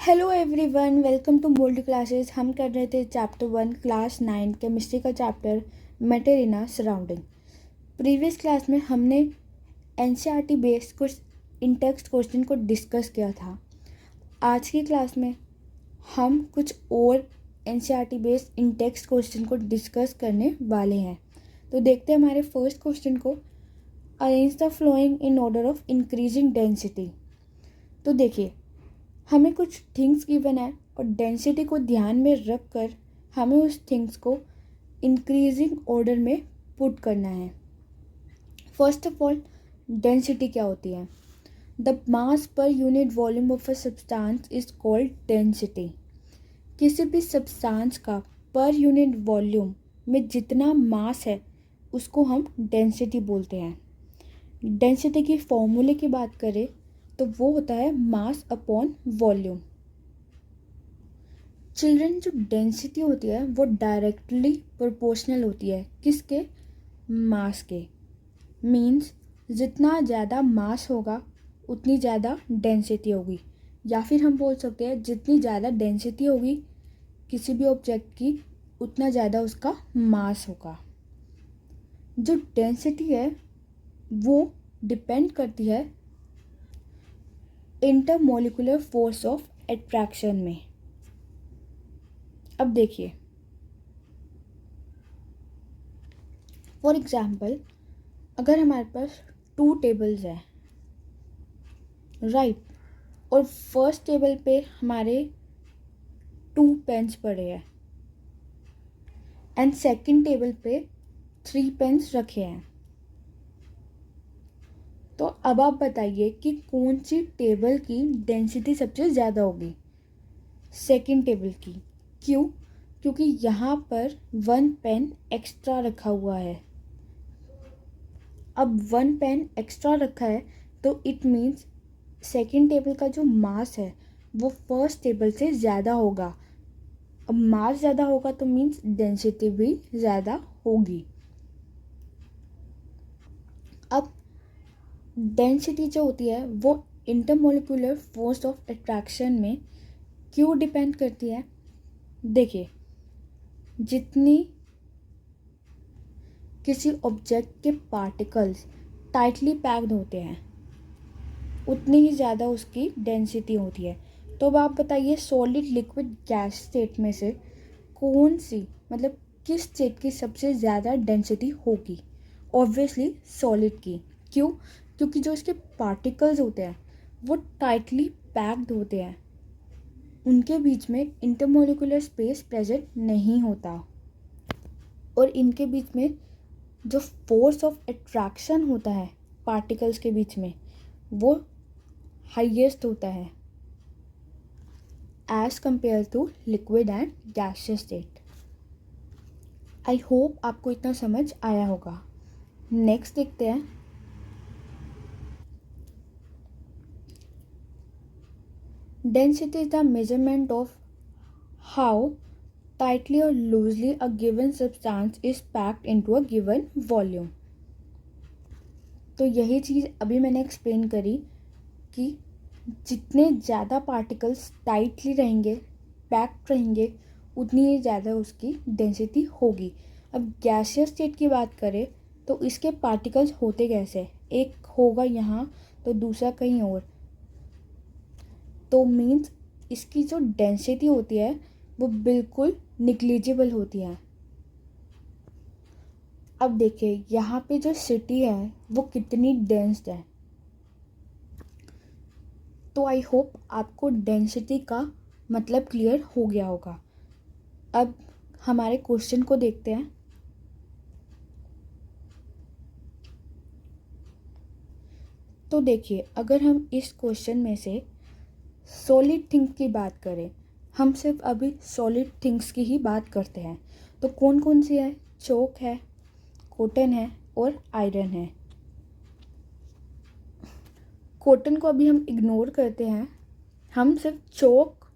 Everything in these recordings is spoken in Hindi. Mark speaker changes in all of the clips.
Speaker 1: Hello everyone, welcome to mould classes. हम कर रहे थे चैप्टर 1 क्लास 9 केमिस्ट्री का chapter matter in our surrounding. Previous class में हमने एनसीईआरटी बेस्ड कुछ इन टेक्स्ट क्वेश्चन को डिस्कस किया था। आज की क्लास में हम कुछ और NCERT based in text question को डिस्कस करने वाले हैं। तो देखते हैं हमारे फर्स्ट क्वेश्चन को। Arrange the following in order of increasing density. तो देखिए, हमें कुछ थिंग्स गिवन है और डेंसिटी को ध्यान में रख कर हमें उस थिंग्स को इंक्रीजिंग ऑर्डर में पुट करना है। फर्स्ट ऑफ ऑल, डेंसिटी क्या होती है? The mass per unit volume of a substance is called density. किसी भी सब्सटेंस का पर यूनिट वॉल्यूम में जितना मास है उसको हम डेंसिटी बोलते हैं। डेंसिटी की फॉर्मूले की बात करें तो वो होता है मास अपॉन वॉल्यूम। चिल्ड्रन, जो डेंसिटी होती है वो डायरेक्टली प्रोपोर्शनल होती है किसके? मास के। मीन्स जितना ज़्यादा मास होगा उतनी ज़्यादा डेंसिटी होगी, या फिर हम बोल सकते हैं जितनी ज़्यादा डेंसिटी होगी किसी भी ऑब्जेक्ट की उतना ज़्यादा उसका मास होगा। जो डेंसिटी है वो डिपेंड करती है इंटरमोलिकुलर फोर्स ऑफ अट्रैक्शन में। अब देखिए, फॉर एग्जाम्पल, अगर हमारे पास 2 टेबल्स हैं, राइट, और फर्स्ट टेबल पे हमारे 2 पेन्स पड़े हैं एंड सेकंड टेबल पे 3 पेन्स रखे हैं। तो अब आप बताइए कि कौन सी टेबल की डेंसिटी सबसे ज़्यादा होगी? सेकंड टेबल की। क्यों? क्योंकि यहाँ पर 1 पेन एक्स्ट्रा रखा हुआ है। अब 1 पेन एक्स्ट्रा रखा है तो इट मीन्स सेकंड टेबल का जो मास है वो फर्स्ट टेबल से ज़्यादा होगा। अब मास ज़्यादा होगा तो मीन्स डेंसिटी भी ज़्यादा होगी। अब डेंसिटी जो होती है वो इंटरमोलिकुलर फोर्स ऑफ अट्रैक्शन में क्यों डिपेंड करती है? देखिए, जितनी किसी ऑब्जेक्ट के पार्टिकल्स टाइटली पैक्ड होते हैं उतनी ही ज़्यादा उसकी डेंसिटी होती है। तो अब आप बताइए, सॉलिड, लिक्विड, गैस स्टेट में से कौन सी, मतलब किस स्टेट की सबसे ज़्यादा डेंसिटी होगी? ऑब्वियसली सॉलिड की। क्यों? क्योंकि जो इसके पार्टिकल्स होते हैं वो टाइटली पैक्ड होते हैं, उनके बीच में इंटरमोलिकुलर स्पेस प्रेजेंट नहीं होता, और इनके बीच में जो फोर्स ऑफ अट्रैक्शन होता है पार्टिकल्स के बीच में वो हाईएस्ट होता है as compare to liquid and gaseous state. I hope आपको इतना समझ आया होगा। नेक्स्ट देखते हैं। Density is the measurement of how tightly or loosely a given substance is packed into a given volume। तो यही चीज़ अभी मैंने एक्सप्लेन करी कि जितने ज़्यादा पार्टिकल्स टाइटली रहेंगे, पैक्ड रहेंगे, उतनी ही ज़्यादा उसकी डेंसिटी होगी। अब गैसियस स्टेट की बात करें तो इसके पार्टिकल्स होते कैसे? एक होगा यहाँ तो दूसरा कहीं और, तो मीन्स इसकी जो डेंसिटी होती है वो बिल्कुल निग्लिजिबल होती है। अब देखिए, यहाँ पे जो सिटी है वो कितनी डेंस्ड है। तो आई होप आपको डेंसिटी का मतलब क्लियर हो गया होगा। अब हमारे क्वेश्चन को देखते हैं। तो देखिए, अगर हम इस क्वेश्चन में से सॉलिड थिंग्स की बात करें, हम सिर्फ अभी सॉलिड थिंग्स की ही बात करते हैं, तो कौन कौन सी है? चौक है, कॉटन है और आयरन है। कॉटन को अभी हम इग्नोर करते हैं, हम सिर्फ चौक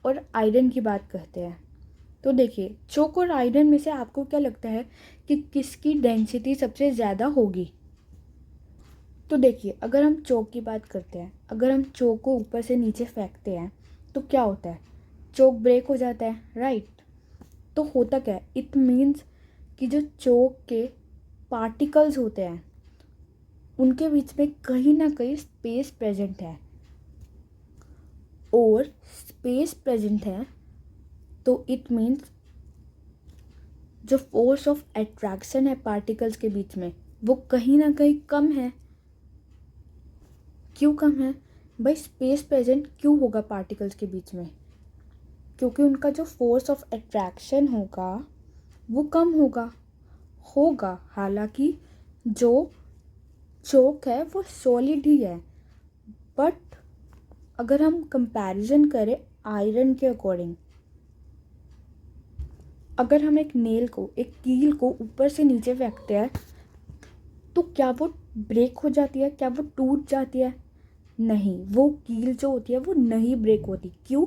Speaker 1: और आयरन की बात करते हैं। तो देखिए, चौक और आयरन में से आपको क्या लगता है कि किसकी डेंसिटी सबसे ज़्यादा होगी? तो देखिए, अगर हम चौक की बात करते हैं, अगर हम चौक को ऊपर से नीचे फेंकते हैं तो क्या होता है, चोक ब्रेक हो जाता है, राइट। तो होता क्या है, इट मीन्स कि जो चोक के पार्टिकल्स होते हैं उनके बीच में कहीं ना कहीं स्पेस प्रेजेंट है, और स्पेस प्रेजेंट है तो इट मीन्स जो फोर्स ऑफ अट्रैक्शन है पार्टिकल्स के बीच में वो कहीं ना कहीं कम है। क्यों कम है भाई, स्पेस प्रेजेंट क्यों होगा पार्टिकल्स के बीच में, क्योंकि उनका जो फोर्स ऑफ अट्रैक्शन होगा वो कम होगा। हालांकि जो चोक है वो सॉलिड ही है, बट अगर हम कंपैरिजन करें आयरन के अकॉर्डिंग, अगर हम एक नेल को, एक कील को ऊपर से नीचे फेंकते हैं तो क्या वो ब्रेक हो जाती है, क्या वो टूट जाती है? नहीं, वो कील जो होती है वो नहीं ब्रेक होती। क्यों?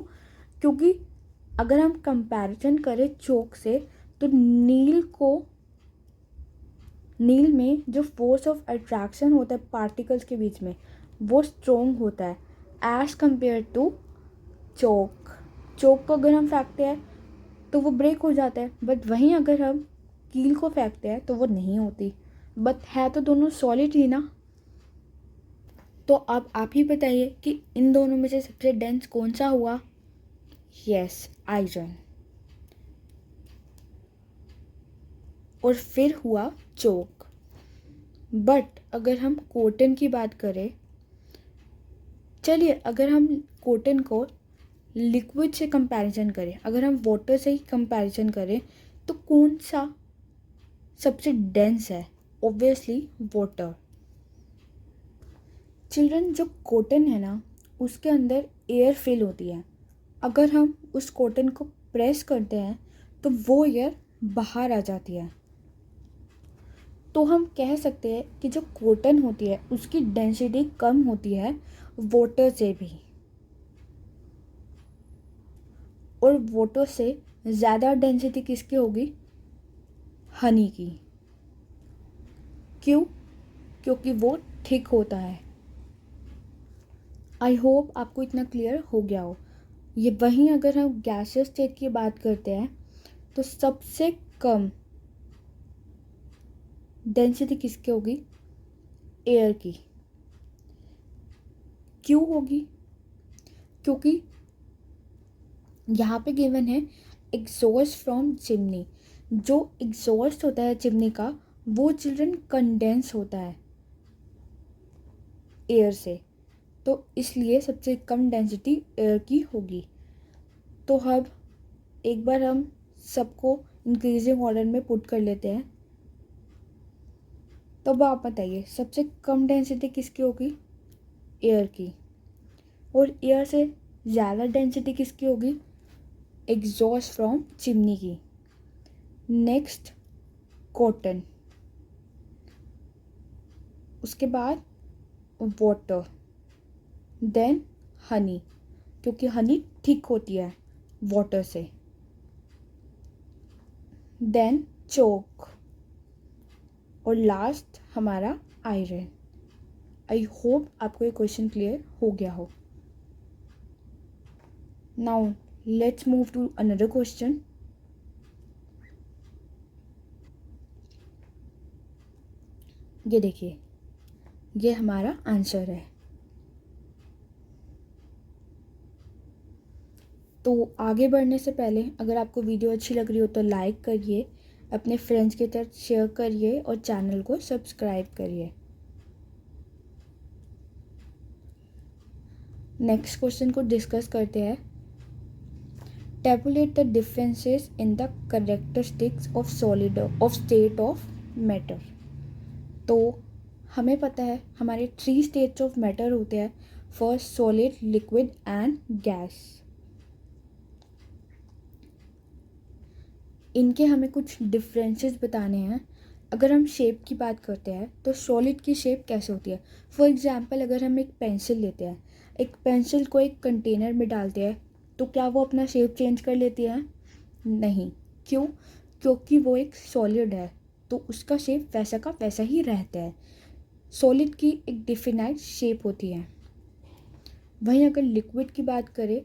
Speaker 1: क्योंकि अगर हम कंपैरिजन करें चोक से तो नील में जो फोर्स ऑफ अट्रैक्शन होता है पार्टिकल्स के बीच में वो स्ट्रॉन्ग होता है एज कंपेयर टू चोक। चोक को अगर हम फेंकते हैं तो वो ब्रेक हो जाता है, बट वहीं अगर हम कील को फेंकते हैं तो वो नहीं होती। बट है तो दोनों सॉलिड ही ना। तो अब आप ही बताइए कि इन दोनों में से सबसे डेंस कौन सा हुआ? Yes, iron. और फिर हुआ चोक। बट अगर हम कॉटन की बात करें, चलिए अगर हम कॉटन को लिक्विड से कंपैरिजन करें, अगर हम वाटर से ही कंपैरिजन करें तो कौन सा सबसे डेंस है? Obviously water. चिल्ड्रन, जो कॉटन है ना उसके अंदर एयर फिल होती है। अगर हम उस कॉटन को प्रेस करते हैं तो वो एयर बाहर आ जाती है। तो हम कह सकते हैं कि जो कॉटन होती है उसकी डेंसिटी कम होती है वाटर से भी, और वाटर से ज़्यादा डेंसिटी किसकी होगी? हनी की। क्यों? क्योंकि वो थिक होता है। आई होप आपको इतना क्लियर हो गया हो। ये वहीं अगर हम गैसियस स्टेट की बात करते हैं तो सबसे कम डेंसिटी किसकी होगी? एयर की। क्यों होगी? क्योंकि यहाँ पे गिवन है एग्जॉस्ट फ्रॉम चिमनी। जो एग्जॉस्ट होता है चिमनी का वो चिल्ड्रन कंडेंस होता है एयर से, तो इसलिए सबसे कम डेंसिटी एयर की होगी। तो अब एक बार हम सबको इंक्रीजिंग ऑर्डर में पुट कर लेते हैं। तो अब आप बताइए सबसे कम डेंसिटी किसकी होगी? एयर की। और एयर से ज़्यादा डेंसिटी किसकी होगी? एग्जॉस्ट फ्रॉम चिमनी की। नेक्स्ट कॉटन, उसके बाद वाटर, देन हनी, क्योंकि हनी थिक होती है वाटर से, देन चोक, और लास्ट हमारा आयरन। आई होप आपको ये क्वेश्चन क्लियर हो गया हो। Now let's move to another question. ये देखिए, ये हमारा आंसर है। तो आगे बढ़ने से पहले अगर आपको वीडियो अच्छी लग रही हो तो लाइक करिए, अपने फ्रेंड्स के साथ शेयर करिए और चैनल को सब्सक्राइब करिए। नेक्स्ट क्वेश्चन को डिस्कस करते हैं। Tablet the differences in the characteristics of solid of state of matter. तो हमें पता है हमारे 3 स्टेट्स ऑफ मैटर होते हैं, first solid, liquid and gas. इनके हमें कुछ डिफरेंसेस बताने हैं। अगर हम शेप की बात करते हैं तो सॉलिड की शेप कैसे होती है? फॉर एग्जांपल अगर हम एक पेंसिल लेते हैं, एक पेंसिल को एक कंटेनर में डालते हैं तो क्या वो अपना शेप चेंज कर लेती है? नहीं। क्यों? क्योंकि वो एक सॉलिड है तो उसका शेप वैसा का वैसा ही रहता है। सॉलिड की एक डिफिनाइट शेप होती है। वहीं अगर लिक्विड की बात करें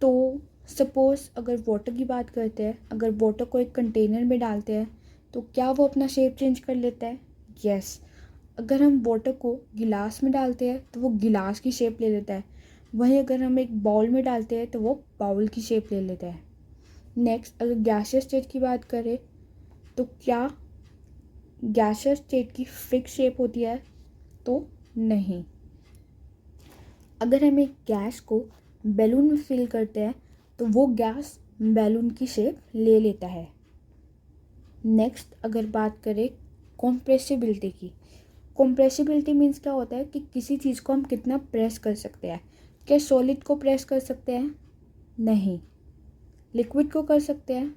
Speaker 1: तो सपोज़ अगर वाटर की बात करते हैं, अगर वाटर को एक कंटेनर में डालते हैं तो क्या वो अपना शेप चेंज कर लेता है? यस। अगर हम वाटर को गिलास में डालते हैं तो वो गिलास की शेप ले लेता है। वहीं अगर हम एक बाउल में डालते हैं तो वो बाउल की शेप ले लेता है। नेक्स्ट, अगर गैसियस स्टेट की बात करें तो क्या गैसियस स्टेट की फिक्स शेप होती है? तो नहीं। अगर हम एक गैस को बैलून में फिल करते हैं तो वो गैस बैलून की शेप ले लेता है। नेक्स्ट, अगर बात करें कॉम्प्रेसिबिलिटी की, कॉम्प्रेसिबिलिटी मीन्स क्या होता है कि किसी चीज़ को हम कितना प्रेस कर सकते हैं। क्या सॉलिड को प्रेस कर सकते हैं? नहीं। लिक्विड को कर सकते हैं?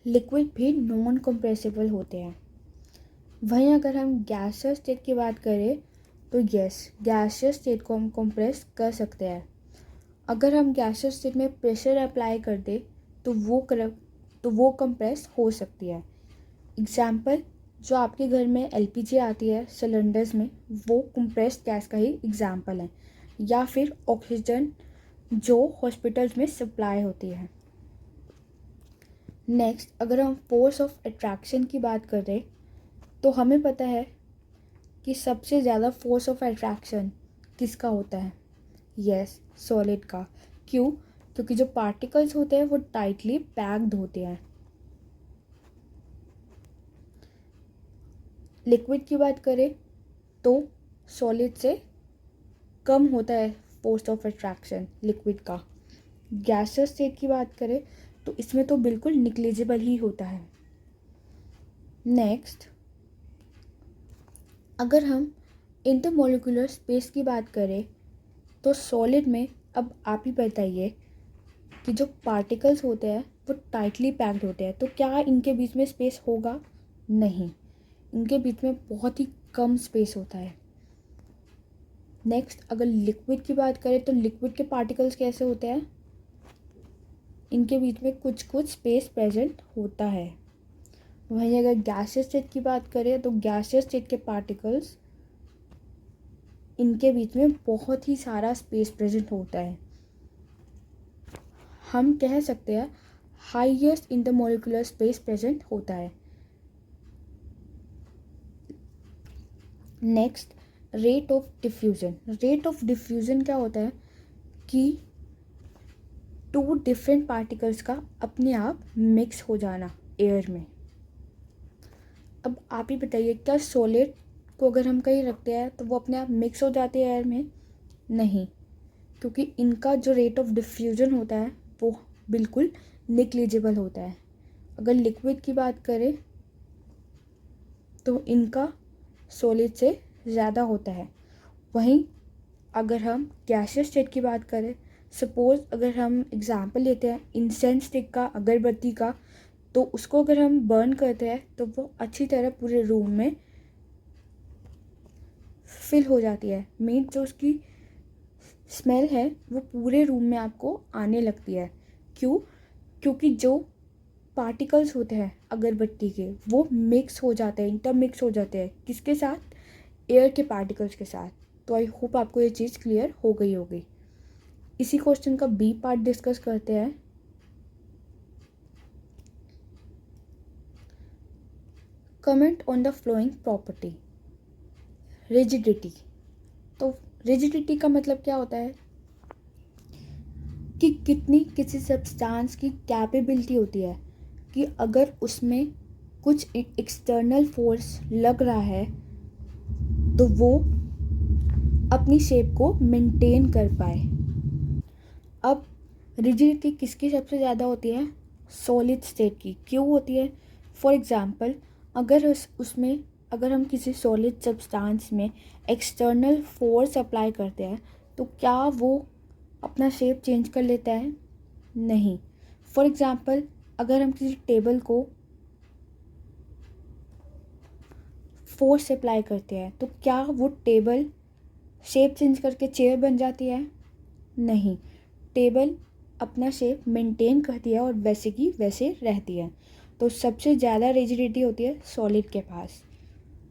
Speaker 1: लिक्विड भी नॉन कंप्रेसिबल होते हैं। वहीं अगर हम गैसियस स्टेट की बात करें तो यस, गैसियस स्टेट को हम कंप्रेस कर सकते हैं। अगर हम गैसियस स्टेट में प्रेशर अप्लाई कर दें तो वो कंप्रेस हो सकती है। एग्जाम्पल, जो आपके घर में एलपीजी आती है सिलेंडर्स में, वो कंप्रेस्ड गैस का ही एग्जाम्पल है। या फिर ऑक्सीजन जो हॉस्पिटल्स में सप्लाई होती है। नेक्स्ट, अगर हम फोर्स ऑफ अट्रैक्शन की बात करें तो हमें पता है कि सबसे ज़्यादा फोर्स ऑफ अट्रैक्शन किसका होता है? यस, सॉलिड का। क्यों? क्योंकि जो पार्टिकल्स होते हैं वो टाइटली पैक्ड होते हैं। लिक्विड की बात करें तो सॉलिड से कम होता है फोर्स ऑफ अट्रैक्शन लिक्विड का। गैसियस स्टेट की बात करें तो इसमें तो बिल्कुल निग्लिजिबल ही होता है। नेक्स्ट, अगर हम इंटरमोलिकुलर स्पेस की बात करें तो सॉलिड में, अब आप ही बताइए कि जो पार्टिकल्स होते हैं वो टाइटली पैक्ड होते हैं, तो क्या इनके बीच में स्पेस होगा? नहीं, इनके बीच में बहुत ही कम स्पेस होता है। नेक्स्ट, अगर लिक्विड की बात करें तो लिक्विड के पार्टिकल्स कैसे होते हैं? इनके बीच में कुछ कुछ स्पेस प्रेजेंट होता है। वहीं अगर गैसियस स्टेट की बात करें तो गैसियस स्टेट के पार्टिकल्स, इनके बीच में बहुत ही सारा स्पेस प्रेजेंट होता है। हम कह सकते हैं हाईएस्ट इंटरमोलिकुलर स्पेस प्रेजेंट होता है। Next, rate of diffusion. Rate of diffusion क्या होता है कि टू डिफरेंट पार्टिकल्स का अपने आप मिक्स हो जाना एयर में। अब आप ही बताइए, क्या सॉलिड को अगर हम कहीं रखते हैं तो वो अपने आप मिक्स हो जाते हैं एयर में? नहीं, क्योंकि इनका जो रेट ऑफ डिफ्यूज़न होता है वो बिल्कुल निग्लिजिबल होता है। अगर लिक्विड की बात करें तो इनका सॉलिड से ज़्यादा होता है। वहीं अगर हम गैसियस स्टेट की बात करें, सपोज़ अगर हम एग्ज़ाम्पल लेते हैं इंसेंस स्टिक का, अगरबत्ती का, तो उसको अगर हम बर्न करते हैं तो वो अच्छी तरह पूरे रूम में फिल हो जाती है। मीन जो उसकी स्मेल है वो पूरे रूम में आपको आने लगती है। क्यों? क्योंकि जो पार्टिकल्स होते हैं अगरबत्ती के वो मिक्स हो जाते हैं, इंटरमिक्स हो जाते हैं। किसके साथ? एयर के पार्टिकल्स के साथ। तो आई होप आपको ये चीज़ क्लियर हो गई होगी। इसी क्वेश्चन का बी पार्ट डिस्कस करते हैं। Comment on the flowing property, rigidity. तो रिजिडिटी का मतलब क्या होता है कि कितनी किसी सब्सटेंस की कैपेबिलिटी होती है कि अगर उसमें कुछ एक्सटर्नल फोर्स लग रहा है तो वो अपनी शेप को मेंटेन कर पाए। अब रिजिडिटी किसकी सबसे ज़्यादा होती है? सॉलिड स्टेट की। क्यों होती है? फॉर एग्ज़ाम्पल, अगर उसमें अगर हम किसी सॉलिड सब्सटेंस में एक्सटर्नल फोर्स अप्लाई करते हैं तो क्या वो अपना शेप चेंज कर लेता है? नहीं। फॉर एग्ज़ाम्पल, अगर हम किसी टेबल को फोर्स अप्लाई करते हैं तो क्या वो टेबल शेप चेंज करके चेयर बन जाती है? नहीं, टेबल अपना शेप मेंटेन करती है और वैसे की वैसे रहती है। तो सबसे ज़्यादा रिजिडिटी होती है सॉलिड के पास,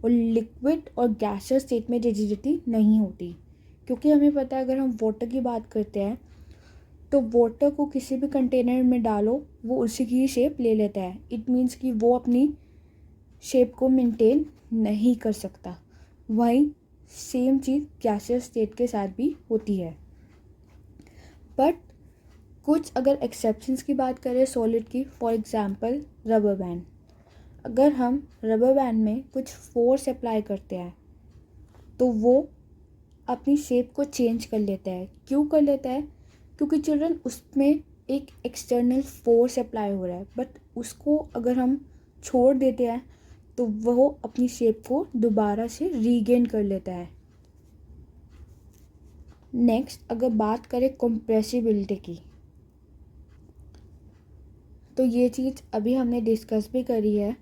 Speaker 1: और लिक्विड और गैसियस स्टेट में रिजिडिटी नहीं होती। क्योंकि हमें पता है अगर हम वाटर की बात करते हैं तो वाटर को किसी भी कंटेनर में डालो वो उसी की शेप ले लेता है। इट मीन्स कि वो अपनी शेप को मेंटेन नहीं कर सकता। वहीं सेम चीज़ गैसियस स्टेट के साथ भी होती है। बट कुछ अगर एक्सेप्शंस की बात करें सॉलिड की, फॉर एग्जांपल रबर बैंड। अगर हम रबर बैंड में कुछ फोर्स अप्लाई करते हैं तो वो अपनी शेप को चेंज कर लेता है। क्यों कर लेता है? क्योंकि चिल्ड्रन उसमें एक एक्सटर्नल फोर्स अप्लाई हो रहा है, बट उसको अगर हम छोड़ देते हैं तो वो अपनी शेप को दोबारा से रीगेन कर लेता है। नेक्स्ट अगर बात करें कंप्रेसिबिलिटी की, तो ये चीज़ अभी हमने डिस्कस भी करी है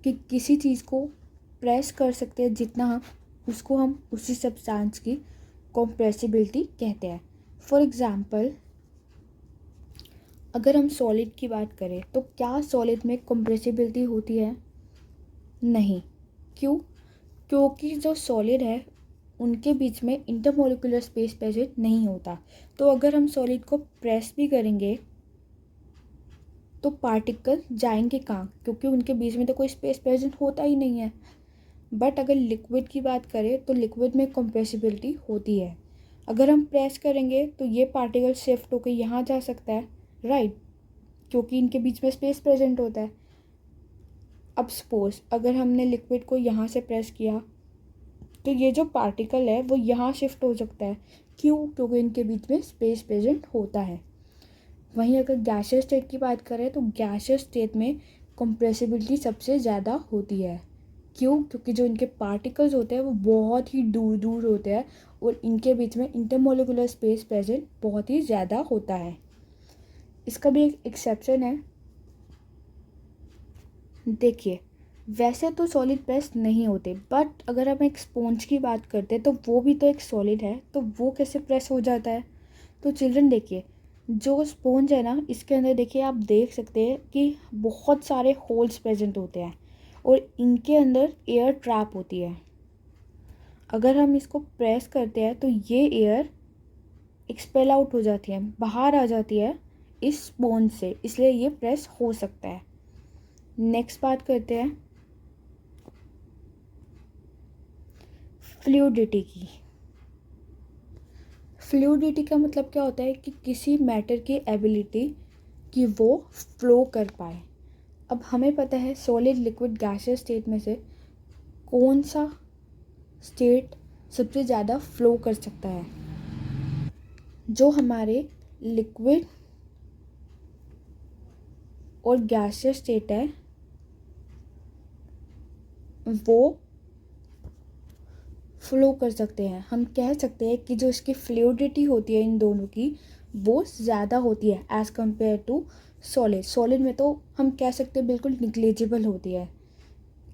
Speaker 1: कि किसी चीज़ को प्रेस कर सकते हैं जितना हम उसी सब्सटेंस की कंप्रेसिबिलिटी कहते हैं। फॉर एग्जांपल अगर हम सॉलिड की बात करें तो क्या सॉलिड में कंप्रेसिबिलिटी होती है? नहीं। क्यों? क्योंकि जो सॉलिड है उनके बीच में इंटरमोलिकुलर स्पेस प्रेजेंट नहीं होता। तो अगर हम सॉलिड को प्रेस भी करेंगे तो पार्टिकल जाएंगे कहाँ? क्योंकि उनके बीच में तो कोई स्पेस प्रेजेंट होता ही नहीं है। बट अगर लिक्विड की बात करें तो लिक्विड में कंप्रेसिबिलिटी होती है। अगर हम प्रेस करेंगे तो ये पार्टिकल शिफ्ट होकर यहाँ जा सकता है, राइट, क्योंकि इनके बीच में स्पेस प्रेजेंट होता है। अब सपोज अगर हमने लिक्विड को यहाँ से प्रेस किया तो ये जो पार्टिकल है वो यहाँ शिफ्ट हो सकता है। क्यों? क्योंकि इनके बीच में स्पेस प्रेजेंट होता है। वहीं अगर गैसियस स्टेट की बात करें तो गैसियस स्टेट में कंप्रेसिबिलिटी सबसे ज़्यादा होती है। क्यों? क्योंकि जो इनके पार्टिकल्स होते हैं वो बहुत ही दूर दूर होते हैं और इनके बीच में इंटरमोलिकुलर स्पेस प्रेजेंट बहुत ही ज़्यादा होता है। इसका भी एक एक्सेप्शन है। देखिए, वैसे तो सॉलिड प्रेस नहीं होते, बट अगर हम एक स्पॉन्ज की बात करते हैं तो वो भी तो एक सॉलिड है, तो वो कैसे प्रेस हो जाता है? तो चिल्ड्रन देखिए, जो स्पॉन्ज है ना, इसके अंदर देखिए आप देख सकते हैं कि बहुत सारे होल्स प्रेजेंट होते हैं और इनके अंदर एयर ट्रैप होती है। अगर हम इसको प्रेस करते हैं तो ये एयर एक्सपेल आउट हो जाती है, बाहर आ जाती है इस स्पॉन्ज से, इसलिए ये प्रेस हो सकता है। नेक्स्ट बात करते हैं फ्लूइडिटी की। फ्लूइडिटी का मतलब क्या होता है कि किसी मैटर की एबिलिटी कि वो फ्लो कर पाए। अब हमें पता है सॉलिड, लिक्विड, गैसियस स्टेट में से कौन सा स्टेट सबसे ज़्यादा फ्लो कर सकता है? जो हमारे लिक्विड और गैसियस स्टेट है वो फ्लो कर सकते हैं। हम कह सकते हैं कि जो इसकी फ्लूइडिटी होती है इन दोनों की वो ज़्यादा होती है as compare to solid. Solid में तो हम कह सकते हैं बिल्कुल निग्लेजिबल होती है।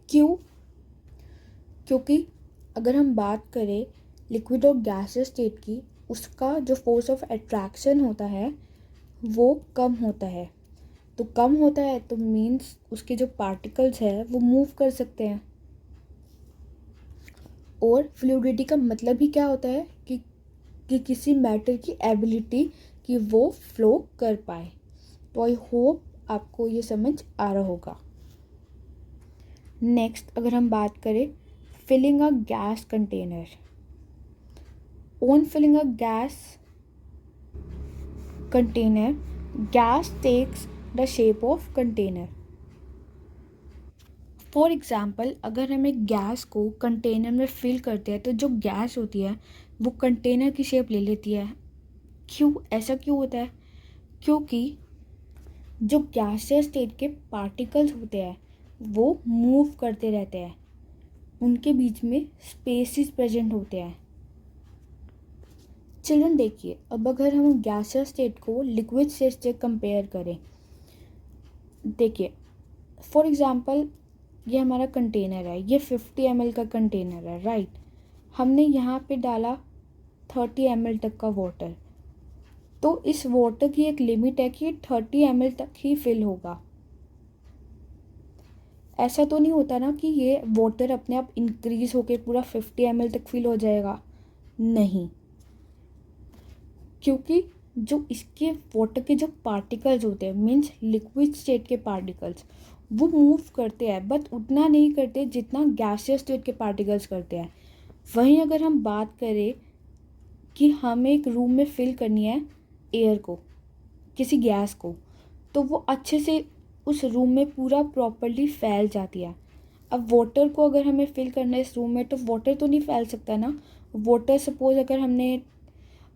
Speaker 1: क्यों? क्योंकि अगर हम बात करें लिक्विड और गैसियस स्टेट की, उसका जो फोर्स ऑफ अट्रैक्शन होता है वो कम होता है। तो कम होता है तो मीन्स उसके जो पार्टिकल्स हैं वो मूव कर सकते हैं। और फ्लूइडिटी का मतलब ही क्या होता है कि किसी मैटर की एबिलिटी कि वो फ्लो कर पाए। तो आई होप आपको ये समझ आ रहा होगा। नेक्स्ट अगर हम बात करें filling a gas container. On filling a gas container, gas takes the shape of container. For example अगर हम एक गैस को कंटेनर में फिल करते हैं तो जो गैस होती है वो कंटेनर की शेप ले लेती है। क्यों? ऐसा क्यों होता है? क्योंकि जो गैसियस स्टेट के पार्टिकल्स होते हैं वो मूव करते रहते हैं, उनके बीच में स्पेसेस प्रेजेंट होते हैं। चिल्ड्रन देखिए, अब अगर हम गैसियस स्टेट को लिक्विड स्टेट से कंपेयर करें, देखिए फॉर एग्ज़ाम्पल ये हमारा कंटेनर है, ये 50 ml का कंटेनर है, राइट। हमने यहाँ पे डाला 30 ml तक का वाटर, तो इस वाटर की एक लिमिट है कि 30 ml तक ही फिल होगा। ऐसा तो नहीं होता ना कि ये वाटर अपने आप इंक्रीज होके पूरा 50 ml तक फिल हो जाएगा, नहीं, क्योंकि जो इसके वाटर के जो पार्टिकल्स होते हैं, मीन्स लिक्विड स्टेट के पार्टिकल्स, वो मूव करते हैं, बट उतना नहीं करते जितना गैसियस स्टेट के पार्टिकल्स करते हैं। वहीं अगर हम बात करें कि हमें एक रूम में फिल करनी है एयर को, किसी गैस को, तो वो अच्छे से उस रूम में पूरा प्रॉपरली फैल जाती है। अब वाटर को अगर हमें फिल करना है इस रूम में, तो वाटर तो नहीं फैल सकता ना। वाटर सपोज अगर हमने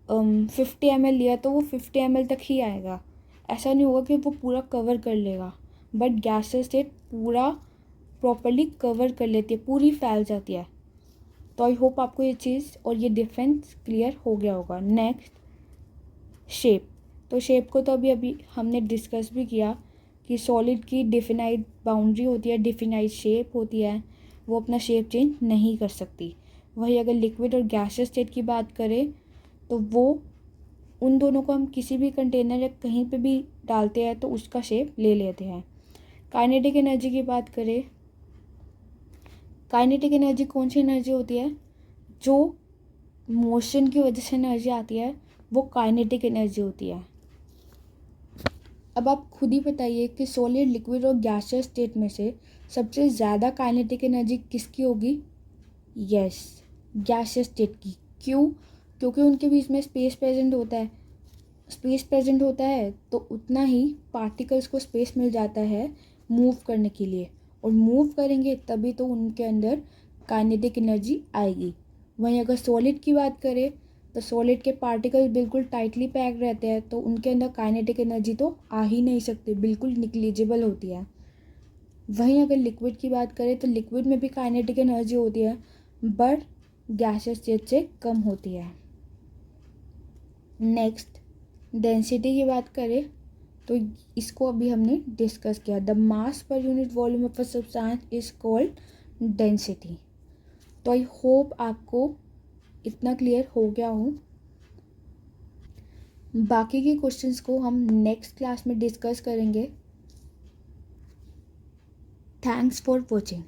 Speaker 1: 50 ml लिया तो वो 50 ml तक ही आएगा, ऐसा नहीं होगा कि वो पूरा कवर कर लेगा। बट गैसेस स्टेट पूरा प्रॉपरली कवर कर लेती है, पूरी फैल जाती है। तो आई होप आपको ये चीज़ और ये डिफरेंस क्लियर हो गया होगा। Next, shape. तो शेप को तो अभी हमने डिस्कस भी किया कि सॉलिड की डिफिनाइट बाउंड्री होती है, डिफिनाइट शेप होती है, वो अपना शेप चेंज नहीं कर सकती। वही अगर लिक्विड और गैसियस स्टेट की बात करें तो वो उन दोनों को हम किसी भी कंटेनर या कहीं पे भी डालते हैं तो उसका शेप ले लेते हैं। काइनेटिक एनर्जी की बात करें, काइनेटिक एनर्जी कौन सी एनर्जी होती है? जो मोशन की वजह से एनर्जी आती है वो काइनेटिक एनर्जी होती है। अब आप खुद ही बताइए कि सॉलिड, लिक्विड और गैसियस स्टेट में से सबसे ज़्यादा काइनेटिक एनर्जी किसकी होगी? यस, गैसियस स्टेट की। क्यों? क्योंकि उनके बीच में स्पेस प्रेजेंट होता है। स्पेस प्रेजेंट होता है तो उतना ही पार्टिकल्स को स्पेस मिल जाता है मूव करने के लिए, और मूव करेंगे तभी तो उनके अंदर काइनेटिक एनर्जी आएगी। वहीं अगर सॉलिड की बात करें तो सॉलिड के पार्टिकल बिल्कुल टाइटली पैक रहते हैं, तो उनके अंदर काइनेटिक एनर्जी तो आ ही नहीं सकती, बिल्कुल निग्लिजिबल होती है। वहीं अगर लिक्विड की बात करें तो लिक्विड में भी काइनेटिक एनर्जी होती है, बट गैसियस स्टेट से कम होती है। नेक्स्ट, डेंसिटी की बात करें तो इसको अभी हमने डिस्कस किया। The mass per unit volume of a substance is called density. तो आई होप आपको इतना क्लियर हो गया हो। बाकी के क्वेश्चंस को हम नेक्स्ट क्लास में डिस्कस करेंगे। Thanks for watching.